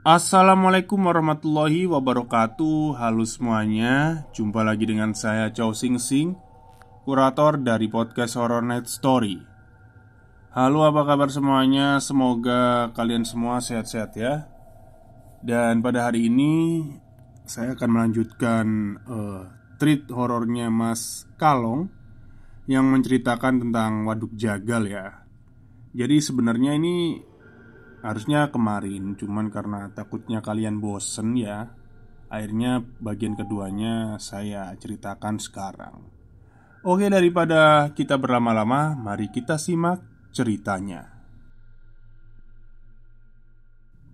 Assalamualaikum warahmatullahi wabarakatuh. Halo semuanya, jumpa lagi dengan saya Chow Sing Sing, kurator dari podcast Horror Night Story. Halo, apa kabar semuanya? Semoga kalian semua sehat-sehat ya. Dan pada hari ini saya akan melanjutkan treat horornya Mas Kalong yang menceritakan tentang Waduk Jagal ya. Jadi sebenarnya ini harusnya kemarin, cuman karena takutnya kalian bosen ya, akhirnya bagian keduanya saya ceritakan sekarang. Oke, daripada kita berlama-lama, mari kita simak ceritanya.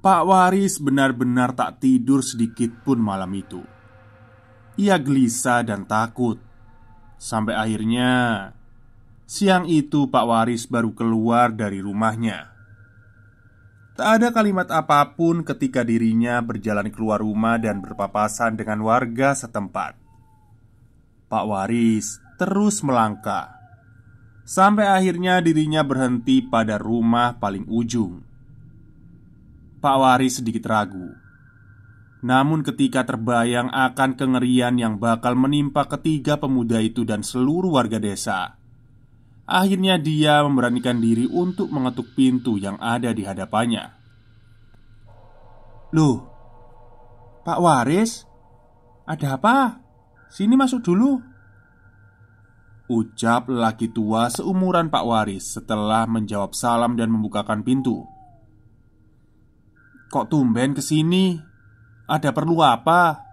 Pak Waris benar-benar tak tidur sedikit pun malam itu. Ia gelisah dan takut. Sampai akhirnya siang itu Pak Waris baru keluar dari rumahnya. Tak ada kalimat apapun ketika dirinya berjalan keluar rumah dan berpapasan dengan warga setempat. Pak Waris terus melangkah sampai akhirnya dirinya berhenti pada rumah paling ujung. Pak Waris sedikit ragu. Namun ketika terbayang akan kengerian yang bakal menimpa ketiga pemuda itu dan seluruh warga desa, akhirnya dia memberanikan diri untuk mengetuk pintu yang ada di hadapannya. "Loh, Pak Waris, ada apa? Sini masuk dulu," ucap lelaki tua seumuran Pak Waris setelah menjawab salam dan membukakan pintu. "Kok tumben kesini? Ada perlu apa?"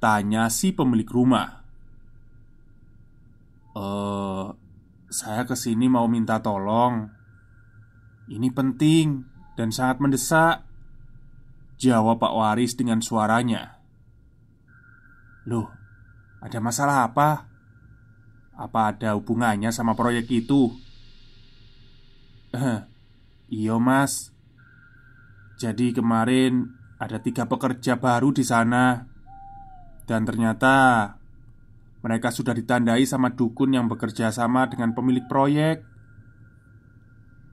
tanya si pemilik rumah. Saya kesini mau minta tolong. Ini penting dan sangat mendesak," jawab Pak Waris dengan suaranya. "Loh, ada masalah apa? Apa ada hubungannya sama proyek itu?" Iya mas. Jadi kemarin ada 3 pekerja baru di sana. Dan ternyata mereka sudah ditandai sama dukun yang bekerja sama dengan pemilik proyek.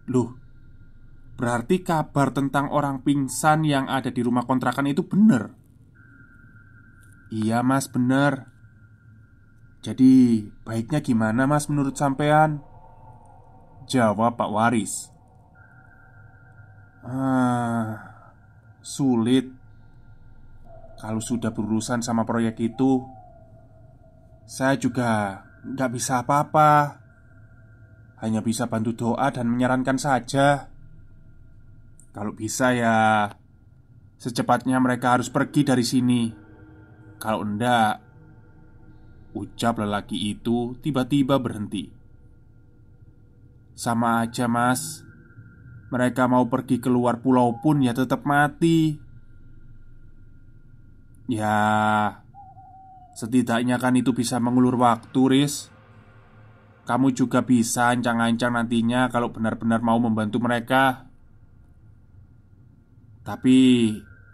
Loh, berarti kabar tentang orang pingsan yang ada di rumah kontrakan itu benar? Iya mas, benar. Jadi baiknya gimana mas menurut sampean? Jawab Pak Waris. Sulit. Kalau sudah berurusan sama proyek itu, saya juga nggak bisa apa-apa. Hanya bisa bantu doa dan menyarankan saja. Kalau bisa ya secepatnya mereka harus pergi dari sini. Kalau enggak, ucap lelaki itu tiba-tiba berhenti. Sama aja mas. Mereka mau pergi keluar pulau pun ya tetap mati. Ya, setidaknya kan itu bisa mengulur waktu, Riz. Kamu juga bisa ancang-ancang nantinya kalau benar-benar mau membantu mereka. Tapi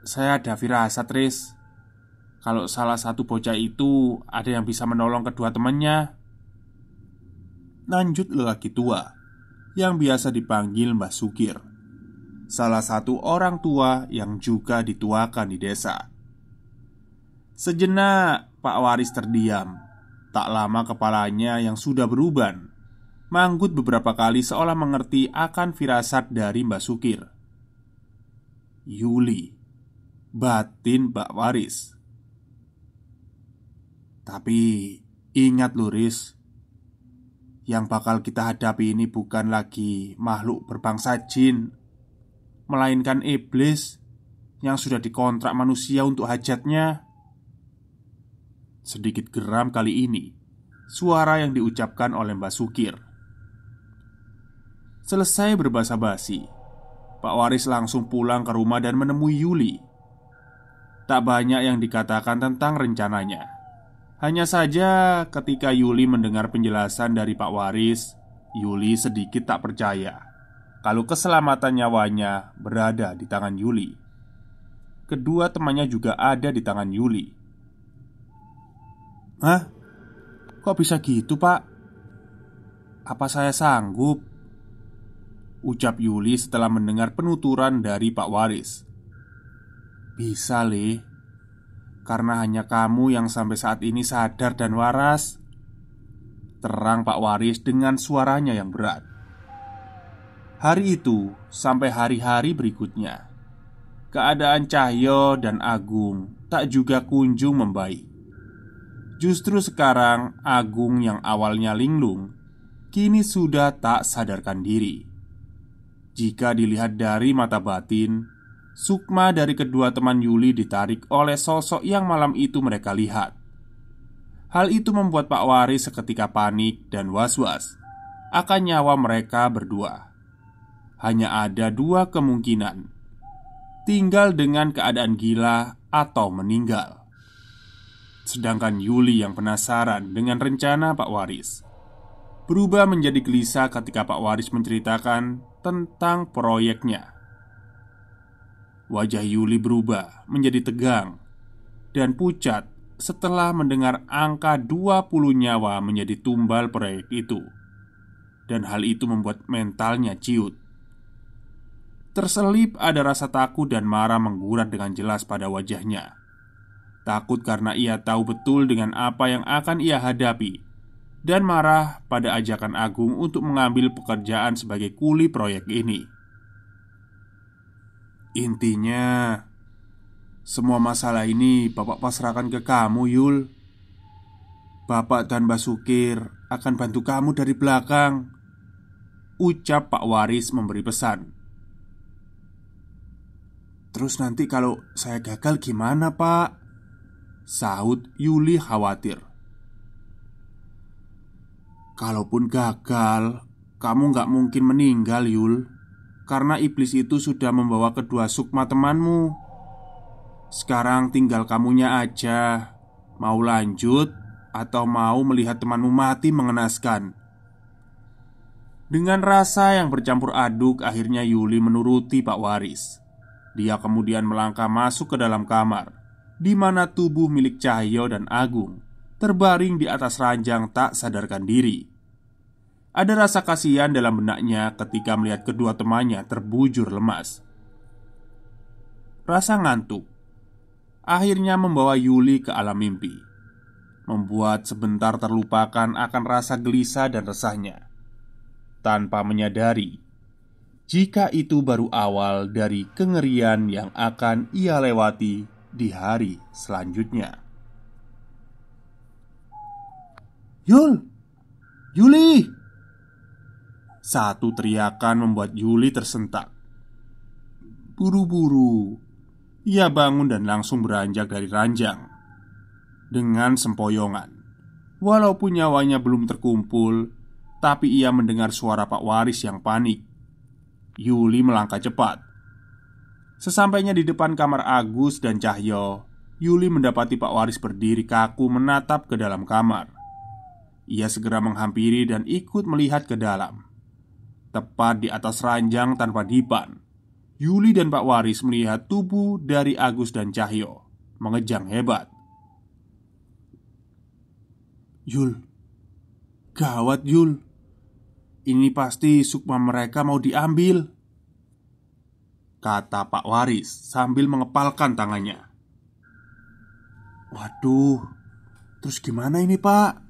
saya ada firasat, Riz. Kalau salah satu bocah itu ada yang bisa menolong kedua temannya. Lanjut lelaki tua yang biasa dipanggil Mbah Sukir, salah satu orang tua yang juga dituakan di desa. Sejenak Pak Waris terdiam. Tak lama kepalanya yang sudah beruban manggut beberapa kali seolah mengerti akan firasat dari Mbak Sukir. Yuli, batin Pak Waris. Tapi ingat Luris, yang bakal kita hadapi ini bukan lagi makhluk berbangsa jin, melainkan iblis yang sudah dikontrak manusia untuk hajatnya. Sedikit geram kali ini suara yang diucapkan oleh Mbak Sukir. Selesai berbasa-basi, Pak Waris langsung pulang ke rumah dan menemui Yuli. Tak banyak yang dikatakan tentang rencananya. Hanya saja ketika Yuli mendengar penjelasan dari Pak Waris, Yuli sedikit tak percaya kalau keselamatan nyawanya berada di tangan Yuli. Kedua temannya juga ada di tangan Yuli. "Hah? Kok bisa gitu pak? Apa saya sanggup?" ucap Yuli setelah mendengar penuturan dari Pak Waris. Bisa, Le. Karena hanya kamu yang sampai saat ini sadar dan waras. Terang Pak Waris dengan suaranya yang berat. Hari itu sampai hari-hari berikutnya, keadaan Cahyo dan Agung tak juga kunjung membaik. Justru sekarang Agung yang awalnya linglung kini sudah tak sadarkan diri. Jika dilihat dari mata batin, sukma dari kedua teman Yuli ditarik oleh sosok yang malam itu mereka lihat. Hal itu membuat Pak Waris seketika panik dan was-was akan nyawa mereka berdua. Hanya ada dua kemungkinan: tinggal dengan keadaan gila atau meninggal. Sedangkan Yuli yang penasaran dengan rencana Pak Waris berubah menjadi gelisah ketika Pak Waris menceritakan tentang proyeknya. Wajah Yuli berubah menjadi tegang dan pucat setelah mendengar angka 20 nyawa menjadi tumbal proyek itu. Dan hal itu membuat mentalnya ciut. Terselip ada rasa takut dan marah menggurat dengan jelas pada wajahnya. Takut karena ia tahu betul dengan apa yang akan ia hadapi, dan marah pada ajakan Agung untuk mengambil pekerjaan sebagai kuli proyek ini. Intinya, semua masalah ini Bapak pasrahkan ke kamu, Yul. Bapak dan Mbak Sukir akan bantu kamu dari belakang, ucap Pak Waris memberi pesan. Terus nanti kalau saya gagal gimana, Pak? Sahut Yuli khawatir. Kalaupun gagal, kamu gak mungkin meninggal, Yul. Karena iblis itu sudah membawa kedua sukma temanmu. Sekarang tinggal kamunya aja. Mau lanjut atau mau melihat temanmu mati mengenaskan? Dengan rasa yang bercampur aduk, akhirnya Yuli menuruti Pak Waris. Dia kemudian melangkah masuk ke dalam kamar, di mana tubuh milik Cahyo dan Agung terbaring di atas ranjang tak sadarkan diri. Ada rasa kasihan dalam benaknya ketika melihat kedua temannya terbujur lemas. Rasa ngantuk akhirnya membawa Yuli ke alam mimpi, membuat sebentar terlupakan akan rasa gelisah dan resahnya, tanpa menyadari jika itu baru awal dari kengerian yang akan ia lewati di hari selanjutnya. Yul! Yuli! Satu teriakan membuat Yuli tersentak. Buru-buru ia bangun dan langsung beranjak dari ranjang dengan sempoyongan. Walaupun nyawanya belum terkumpul, tapi ia mendengar suara Pak Waris yang panik. Yuli melangkah cepat. Sesampainya di depan kamar Agus dan Cahyo, Yuli mendapati Pak Waris berdiri kaku menatap ke dalam kamar. Ia segera menghampiri dan ikut melihat ke dalam. Tepat di atas ranjang tanpa dipan, Yuli dan Pak Waris melihat tubuh dari Agus dan Cahyo mengejang hebat. Yul, gawat Yul. Ini pasti sukma mereka mau diambil, kata Pak Waris sambil mengepalkan tangannya. Waduh, terus gimana ini, Pak?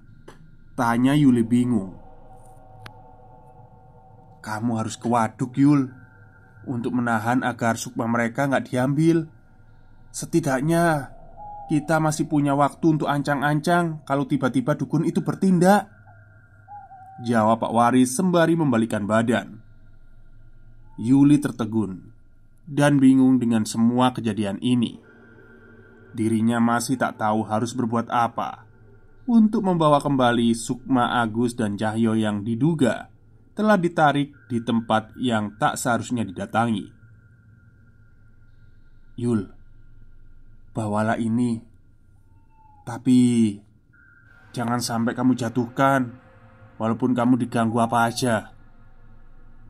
Tanya Yuli bingung. Kamu harus ke waduk, Yul, untuk menahan agar sukma mereka nggak diambil. Setidaknya kita masih punya waktu untuk ancang-ancang kalau tiba-tiba dukun itu bertindak, jawab Pak Waris sembari membalikan badan. Yuli tertegun dan bingung dengan semua kejadian ini. Dirinya masih tak tahu harus berbuat apa untuk membawa kembali sukma Agus dan Cahyo yang diduga telah ditarik di tempat yang tak seharusnya didatangi. Yul, bawalah ini. Tapi jangan sampai kamu jatuhkan. Walaupun kamu diganggu apa aja,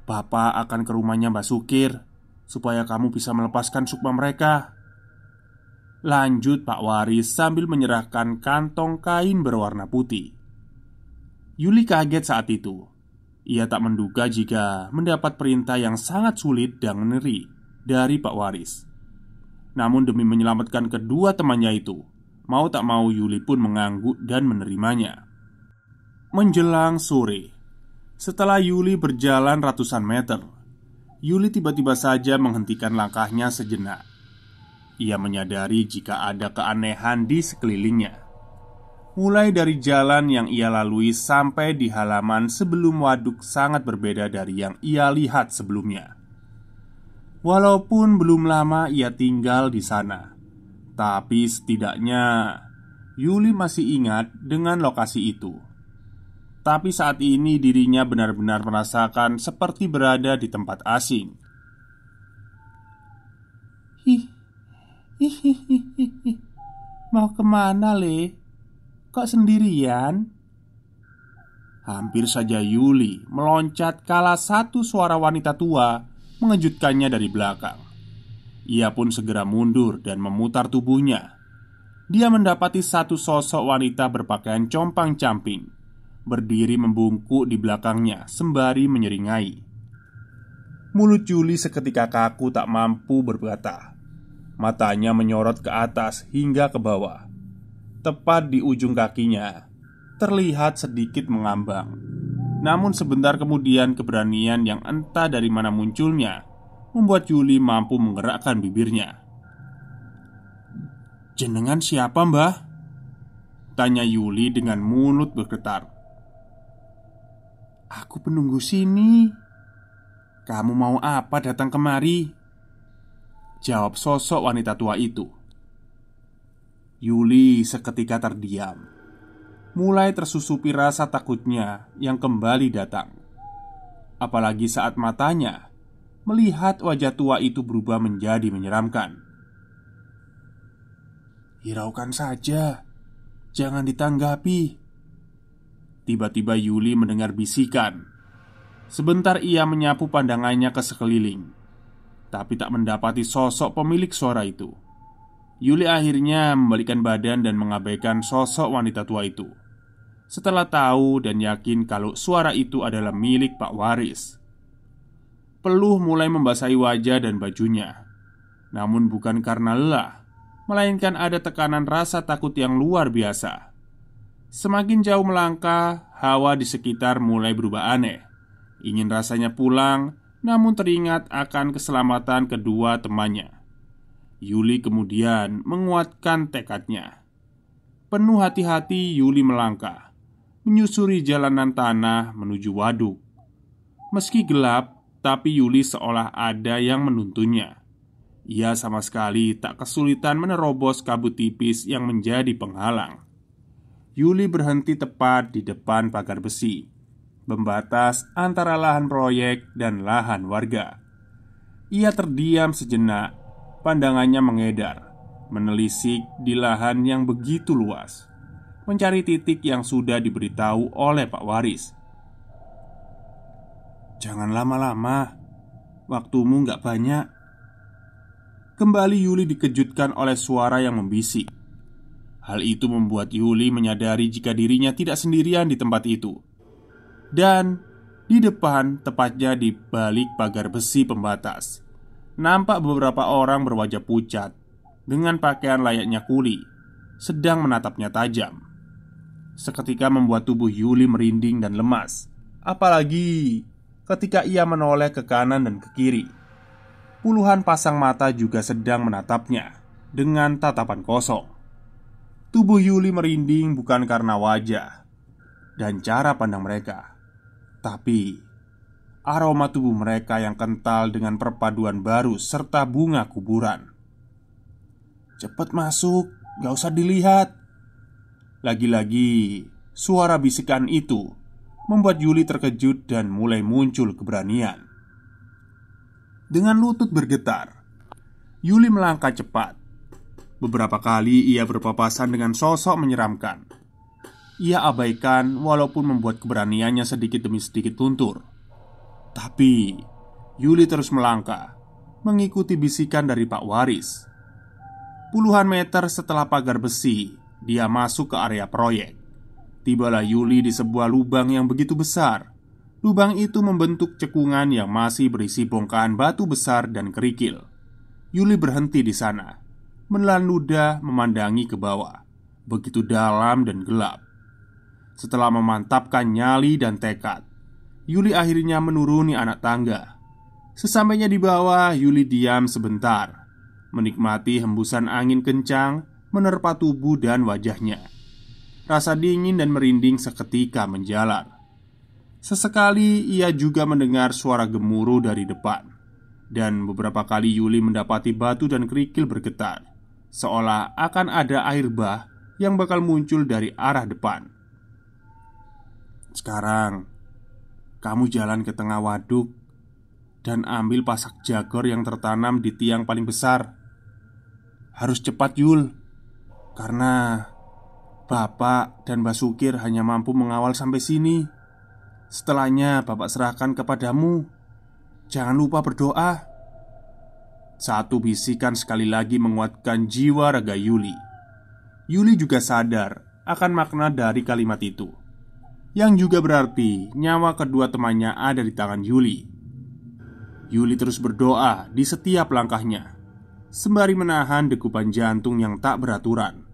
Bapak akan ke rumahnya Mbak Sukir supaya kamu bisa melepaskan sukma mereka, lanjut Pak Waris sambil menyerahkan kantong kain berwarna putih. Yuli kaget saat itu. Ia tak menduga jika mendapat perintah yang sangat sulit dan ngeri dari Pak Waris. Namun demi menyelamatkan kedua temannya itu, mau tak mau Yuli pun mengangguk dan menerimanya. Menjelang sore, setelah Yuli berjalan ratusan meter, Yuli tiba-tiba saja menghentikan langkahnya sejenak. Ia menyadari jika ada keanehan di sekelilingnya. Mulai dari jalan yang ia lalui sampai di halaman sebelum waduk sangat berbeda dari yang ia lihat sebelumnya. Walaupun belum lama ia tinggal di sana, tapi setidaknya Yuli masih ingat dengan lokasi itu. Tapi saat ini dirinya benar-benar merasakan seperti berada di tempat asing. Hihihihi, mau kemana, Le? Kok sendirian? Hampir saja Yuli meloncat kala satu suara wanita tua mengejutkannya dari belakang. Ia pun segera mundur dan memutar tubuhnya. Dia mendapati satu sosok wanita berpakaian compang-camping berdiri membungkuk di belakangnya sembari menyeringai. Mulut Yuli seketika kaku tak mampu berkata. Matanya menyorot ke atas hingga ke bawah. Tepat di ujung kakinya terlihat sedikit mengambang. Namun sebentar kemudian keberanian yang entah dari mana munculnya membuat Yuli mampu menggerakkan bibirnya. "Jenengan siapa, Mbah?" tanya Yuli dengan mulut bergetar. "Aku penunggu sini. Kamu mau apa datang kemari?" jawab sosok wanita tua itu. Yuli seketika terdiam. Mulai tersusupi rasa takutnya yang kembali datang. Apalagi saat matanya melihat wajah tua itu berubah menjadi menyeramkan. "Hiraukan saja, jangan ditanggapi." Tiba-tiba Yuli mendengar bisikan. Sebentar ia menyapu pandangannya ke sekeliling, tapi tak mendapati sosok pemilik suara itu. Yuli akhirnya membalikkan badan dan mengabaikan sosok wanita tua itu. Setelah tahu dan yakin kalau suara itu adalah milik Pak Waris. Peluh mulai membasahi wajah dan bajunya. Namun bukan karena lelah, melainkan ada tekanan rasa takut yang luar biasa. Semakin jauh melangkah, hawa di sekitar mulai berubah aneh. Ingin rasanya pulang, namun teringat akan keselamatan kedua temannya. Yuli kemudian menguatkan tekadnya. Penuh hati-hati Yuli melangkah menyusuri jalanan tanah menuju waduk. Meski gelap, tapi Yuli seolah ada yang menuntunnya. Ia sama sekali tak kesulitan menerobos kabut tipis yang menjadi penghalang. Yuli berhenti tepat di depan pagar besi pembatas antara lahan proyek dan lahan warga. Ia terdiam sejenak, pandangannya mengedar, menelisik di lahan yang begitu luas, mencari titik yang sudah diberitahu oleh Pak Waris. "Jangan lama-lama, waktumu nggak banyak." Kembali Yuli dikejutkan oleh suara yang membisik. Hal itu membuat Yuli menyadari jika dirinya tidak sendirian di tempat itu. Dan di depan, tepatnya di balik pagar besi pembatas, nampak beberapa orang berwajah pucat dengan pakaian layaknya kuli sedang menatapnya tajam. Seketika membuat tubuh Yuli merinding dan lemas. Apalagi ketika ia menoleh ke kanan dan ke kiri. Puluhan pasang mata juga sedang menatapnya dengan tatapan kosong. Tubuh Yuli merinding bukan karena wajah dan cara pandang mereka, tapi aroma tubuh mereka yang kental dengan perpaduan baru serta bunga kuburan. "Cepat masuk, gak usah dilihat." Lagi-lagi suara bisikan itu membuat Yuli terkejut dan mulai muncul keberanian. Dengan lutut bergetar, Yuli melangkah cepat. Beberapa kali ia berpapasan dengan sosok menyeramkan. Ia abaikan walaupun membuat keberaniannya sedikit demi sedikit luntur. Tapi Yuli terus melangkah, mengikuti bisikan dari Pak Waris. Puluhan meter setelah pagar besi, dia masuk ke area proyek. Tibalah Yuli di sebuah lubang yang begitu besar. Lubang itu membentuk cekungan yang masih berisi bongkahan batu besar dan kerikil. Yuli berhenti di sana menelan ludah memandangi ke bawah, begitu dalam dan gelap. Setelah memantapkan nyali dan tekad, Yuli akhirnya menuruni anak tangga. Sesampainya di bawah, Yuli diam sebentar, menikmati hembusan angin kencang menerpa tubuh dan wajahnya. Rasa dingin dan merinding seketika menjalar. Sesekali ia juga mendengar suara gemuruh dari depan. Dan beberapa kali Yuli mendapati batu dan kerikil bergetar, seolah akan ada air bah yang bakal muncul dari arah depan. "Sekarang, kamu jalan ke tengah waduk dan ambil pasak jagor yang tertanam di tiang paling besar. Harus cepat, Yul, karena Bapak dan Mbak Sukir hanya mampu mengawal sampai sini. Setelahnya Bapak serahkan kepadamu. Jangan lupa berdoa." Satu bisikan sekali lagi menguatkan jiwa raga Yuli. Yuli juga sadar akan makna dari kalimat itu, yang juga berarti nyawa kedua temannya ada di tangan Yuli. Yuli terus berdoa di setiap langkahnya, sembari menahan degupan jantung yang tak beraturan.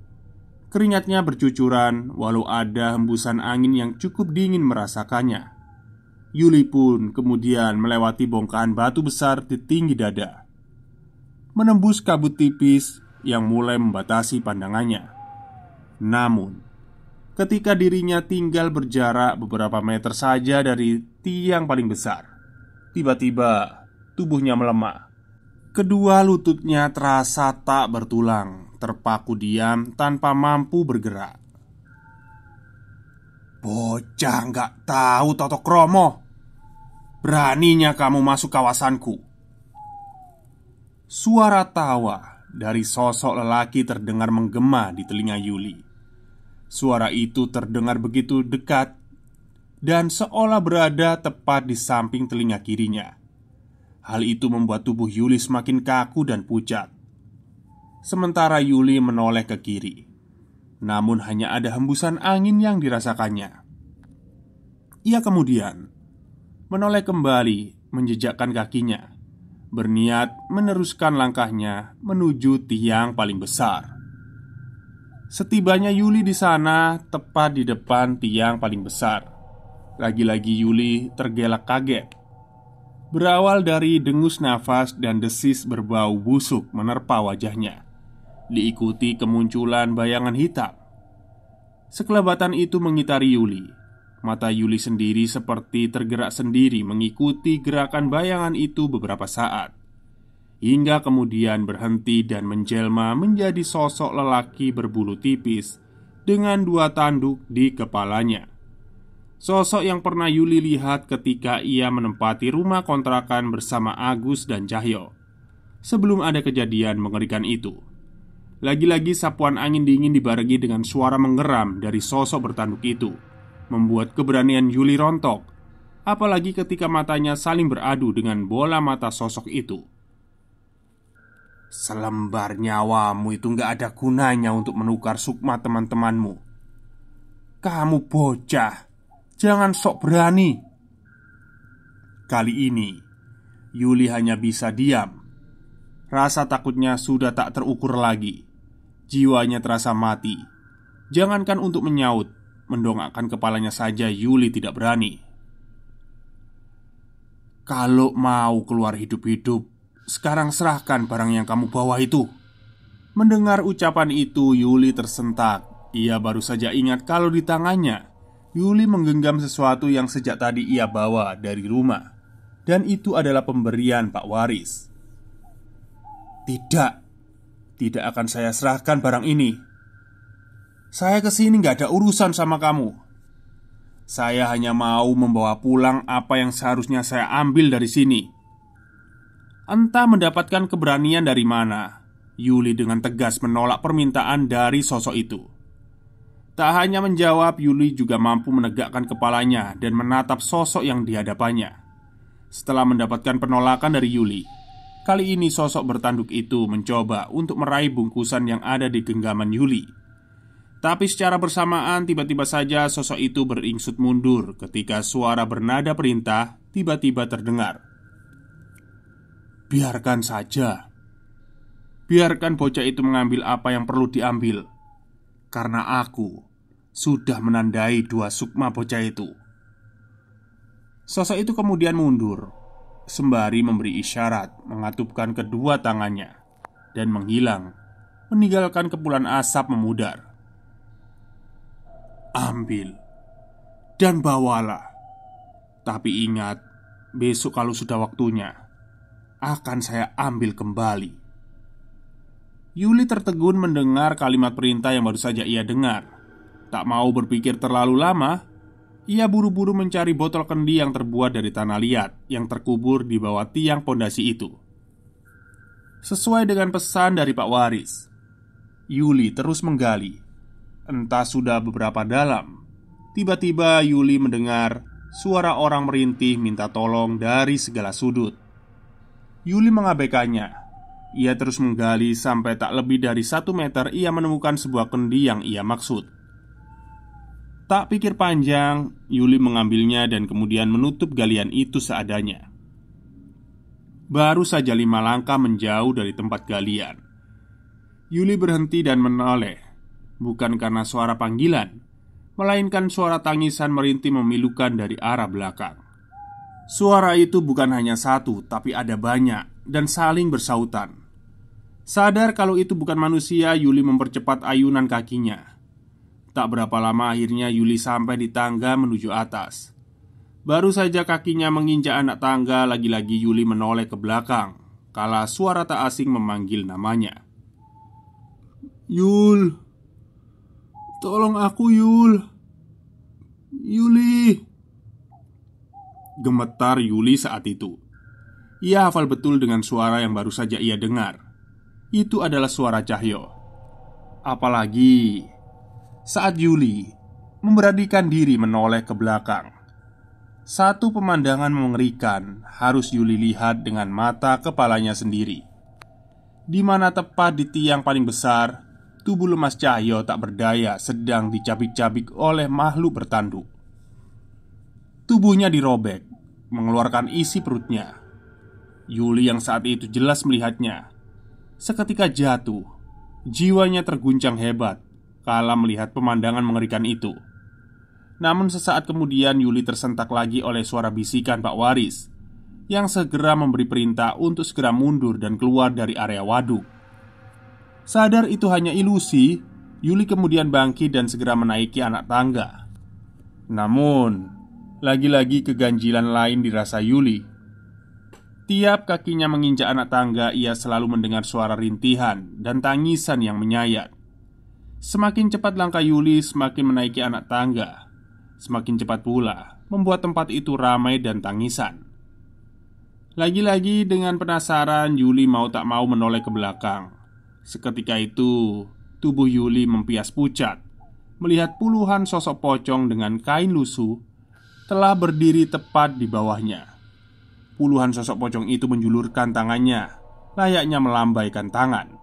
Keringatnya bercucuran walau ada hembusan angin yang cukup dingin merasakannya. Yuli pun kemudian melewati bongkahan batu besar di tinggi dada, menembus kabut tipis yang mulai membatasi pandangannya. Namun, ketika dirinya tinggal berjarak beberapa meter saja dari tiang paling besar, tiba-tiba tubuhnya melemah. Kedua lututnya terasa tak bertulang, terpaku diam tanpa mampu bergerak. "Bocah nggak tahu toto kromo, beraninya kamu masuk kawasanku." Suara tawa dari sosok lelaki terdengar menggema di telinga Yuli. Suara itu terdengar begitu dekat dan seolah berada tepat di samping telinga kirinya. Hal itu membuat tubuh Yuli semakin kaku dan pucat. Sementara Yuli menoleh ke kiri, namun hanya ada hembusan angin yang dirasakannya. Ia kemudian menoleh kembali, menjejakkan kakinya, berniat meneruskan langkahnya menuju tiang paling besar. Setibanya Yuli di sana, tepat di depan tiang paling besar, lagi-lagi Yuli tergelak kaget. Berawal dari dengus nafas dan desis berbau busuk menerpa wajahnya, diikuti kemunculan bayangan hitam. Sekelebatan itu mengitari Yuli. Mata Yuli sendiri seperti tergerak sendiri mengikuti gerakan bayangan itu beberapa saat, hingga kemudian berhenti dan menjelma menjadi sosok lelaki berbulu tipis dengan dua tanduk di kepalanya. Sosok yang pernah Yuli lihat ketika ia menempati rumah kontrakan bersama Agus dan Cahyo sebelum ada kejadian mengerikan itu. Lagi-lagi sapuan angin dingin dibarengi dengan suara mengeram dari sosok bertanduk itu membuat keberanian Yuli rontok, apalagi ketika matanya saling beradu dengan bola mata sosok itu. "Selembar nyawamu itu gak ada gunanya untuk menukar sukma teman-temanmu. Kamu bocah, jangan sok berani." Kali ini Yuli hanya bisa diam. Rasa takutnya sudah tak terukur lagi. Jiwanya terasa mati. Jangankan untuk menyaut, mendongakkan kepalanya saja Yuli tidak berani. "Kalau mau keluar hidup-hidup, sekarang serahkan barang yang kamu bawa itu." Mendengar ucapan itu, Yuli tersentak. Ia baru saja ingat kalau di tangannya Yuli menggenggam sesuatu yang sejak tadi ia bawa dari rumah, dan itu adalah pemberian Pak Waris. "Tidak, tidak akan saya serahkan barang ini. Saya kesini gak ada urusan sama kamu. Saya hanya mau membawa pulang apa yang seharusnya saya ambil dari sini." Entah mendapatkan keberanian dari mana, Yuli dengan tegas menolak permintaan dari sosok itu. Tak hanya menjawab, Yuli juga mampu menegakkan kepalanya dan menatap sosok yang dihadapannya. Setelah mendapatkan penolakan dari Yuli, kali ini sosok bertanduk itu mencoba untuk meraih bungkusan yang ada di genggaman Yuli. Tapi secara bersamaan tiba-tiba saja sosok itu beringsut mundur ketika suara bernada perintah tiba-tiba terdengar. "Biarkan saja." Biarkan bocah itu mengambil apa yang perlu diambil, karena aku sudah menandai 2 sukma bocah itu." Sosok itu kemudian mundur sembari memberi isyarat mengatupkan kedua tangannya dan menghilang, meninggalkan kepulan asap memudar. "Ambil dan bawalah. Tapi ingat, besok kalau sudah waktunya akan saya ambil kembali." Yuli tertegun mendengar kalimat perintah yang baru saja ia dengar. Tak mau berpikir terlalu lama, ia buru-buru mencari botol kendi yang terbuat dari tanah liat yang terkubur di bawah tiang pondasi itu. Sesuai dengan pesan dari Pak Waris, Yuli terus menggali. Entah sudah beberapa dalam, tiba-tiba Yuli mendengar suara orang merintih minta tolong dari segala sudut. Yuli mengabaikannya. Ia terus menggali sampai tak lebih dari 1 meter ia menemukan sebuah kendi yang ia maksud. Tak pikir panjang, Yuli mengambilnya dan kemudian menutup galian itu seadanya. Baru saja 5 langkah menjauh dari tempat galian, Yuli berhenti dan menoleh. Bukan karena suara panggilan, melainkan suara tangisan merintih memilukan dari arah belakang. Suara itu bukan hanya satu, tapi ada banyak dan saling bersautan. Sadar kalau itu bukan manusia, Yuli mempercepat ayunan kakinya. Tak berapa lama akhirnya Yuli sampai di tangga menuju atas. Baru saja kakinya menginjak anak tangga, lagi-lagi Yuli menoleh ke belakang kala suara tak asing memanggil namanya. "Yul, tolong aku Yul, Yuli." Gemetar Yuli saat itu. Ia hafal betul dengan suara yang baru saja ia dengar. Itu adalah suara Cahyo. Apalagi saat Yuli memberanikan diri menoleh ke belakang, satu pemandangan mengerikan harus Yuli lihat dengan mata kepalanya sendiri. Di mana tepat di tiang paling besar, tubuh lemas Cahyo tak berdaya sedang dicabik-cabik oleh makhluk bertanduk. Tubuhnya dirobek, mengeluarkan isi perutnya. Yuli yang saat itu jelas melihatnya, seketika jatuh. Jiwanya terguncang hebat kala melihat pemandangan mengerikan itu. Namun sesaat kemudian Yuli tersentak lagi oleh suara bisikan Pak Waris yang segera memberi perintah untuk segera mundur dan keluar dari area waduk. Sadar itu hanya ilusi, Yuli kemudian bangkit dan segera menaiki anak tangga. Namun lagi-lagi keganjilan lain dirasa Yuli. Tiap kakinya menginjak anak tangga, ia selalu mendengar suara rintihan dan tangisan yang menyayat. Semakin cepat langkah Yuli semakin menaiki anak tangga, semakin cepat pula membuat tempat itu ramai dan tangisan. Lagi-lagi dengan penasaran, Yuli mau tak mau menoleh ke belakang. Seketika itu, tubuh Yuli mempias pucat melihat puluhan sosok pocong dengan kain lusuh telah berdiri tepat di bawahnya. Puluhan sosok pocong itu menjulurkan tangannya, layaknya melambaikan tangan.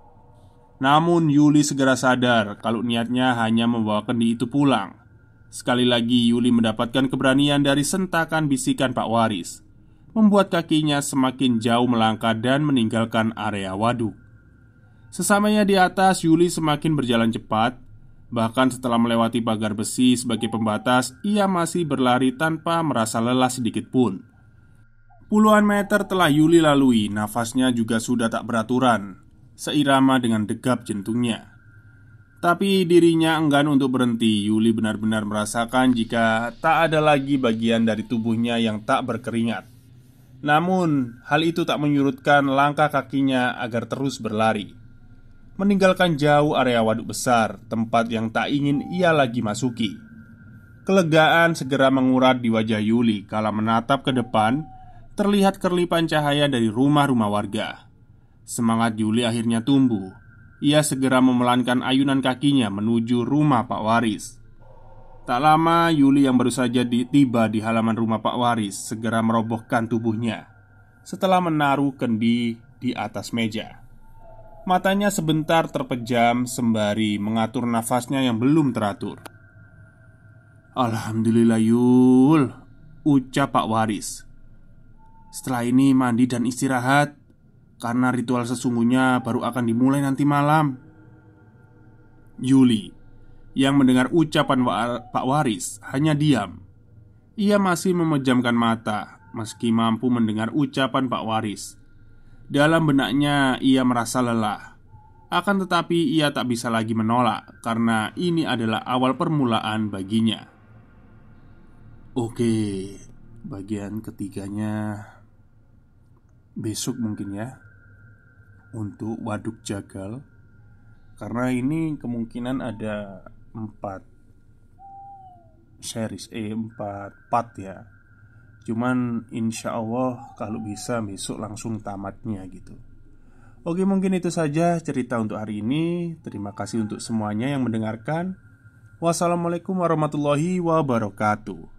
Namun Yuli segera sadar kalau niatnya hanya membawa kendi itu pulang. Sekali lagi Yuli mendapatkan keberanian dari sentakan bisikan Pak Waris, membuat kakinya semakin jauh melangkah dan meninggalkan area waduk. Sesamanya di atas, Yuli semakin berjalan cepat. Bahkan setelah melewati pagar besi sebagai pembatas, ia masih berlari tanpa merasa lelah sedikit pun. Puluhan meter telah Yuli lalui, nafasnya juga sudah tak beraturan, seirama dengan degap jantungnya. Tapi dirinya enggan untuk berhenti. Yuli benar-benar merasakan jika tak ada lagi bagian dari tubuhnya yang tak berkeringat. Namun hal itu tak menyurutkan langkah kakinya agar terus berlari, meninggalkan jauh area waduk besar, tempat yang tak ingin ia lagi masuki. Kelegaan segera mengurat di wajah Yuli kala menatap ke depan. Terlihat kerlipan cahaya dari rumah-rumah warga. Semangat Yuli akhirnya tumbuh. Ia segera memelankan ayunan kakinya menuju rumah Pak Waris. Tak lama Yuli yang baru saja tiba di halaman rumah Pak Waris segera merobohkan tubuhnya setelah menaruh kendi di atas meja. Matanya sebentar terpejam sembari mengatur nafasnya yang belum teratur. "Alhamdulillah Yul," ucap Pak Waris. "Setelah ini mandi dan istirahat. karena ritual sesungguhnya baru akan dimulai nanti malam." Yuli yang mendengar ucapan Pak Waris hanya diam. Ia masih memejamkan mata meski mampu mendengar ucapan Pak Waris. Dalam benaknya ia merasa lelah. Akan tetapi ia tak bisa lagi menolak karena ini adalah awal permulaan baginya. Oke, bagian ketiganya besok mungkin ya, untuk Waduk Jagal. Karena ini kemungkinan ada 4 series, 4 part ya. Cuman insya Allah kalau bisa besok langsung tamatnya gitu. Oke, mungkin itu saja cerita untuk hari ini. Terima kasih untuk semuanya yang mendengarkan. Wassalamualaikum warahmatullahi wabarakatuh.